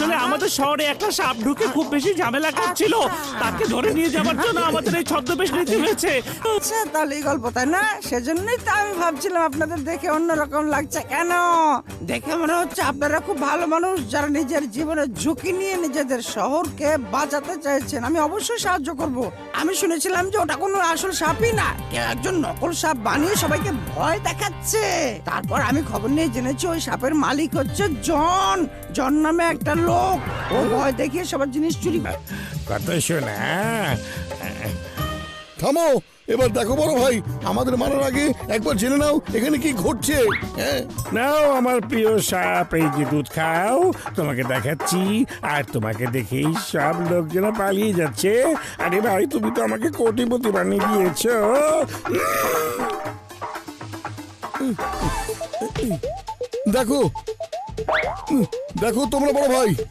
আসলে আমাদের শহরে একটা সাপ ঢুকে খুব বেশি ঝামেলা করছিল, তাকে ধরে নিয়ে যাওয়ার জন্য আমাদের এই ছদ্মবেশ নিতে হয়েছে। আচ্ছা তাহলে এই গল্প তাই না? সেজন্যই তো আমি ভাবছিলাম আপনাদের দেখে অন্যরকম লাগছে কেন। দেখে মনে হচ্ছে আপনারা খুব ভালো মানুষ, যারা নিজের জীবনের ঝুঁকি নিয়ে নিজেদের শহরকে বাঁচাতে চাইছেন। আমি অবশ্যই সাহায্য করব। আমি শুনেছিলাম যে ওটা কোনো আসল সাপই না, কেউ একজন নকল সাপ বানিয়ে সবাইকে ভয় দেখাচ্ছে। তারপর আমি খবর নিয়ে জেনেছি ওই সাপের মালিক হচ্ছে জন। জন নামে একটা লোক, ও ভয় দেখিয়ে সবার জিনিস চুরি করে। কত শোনা। থামো, এবার দেখো বড় ভাই, আমাদের মারার আগে একবার জেনে নাও এখানে কি ঘটছে। হ্যাঁ, নাও আমার প্রিয় সাপ, এই যে দুধ খাও, তোমাকে দেখাচ্ছি। আর তোমাকে দেখেই সব লোকজন পালিয়ে যাচ্ছে। আরে ভাই, তুমি তো আমাকে কোটিপতি বানিয়ে দিয়েছো। দেখো দেখো তোমরা বড় ভাই,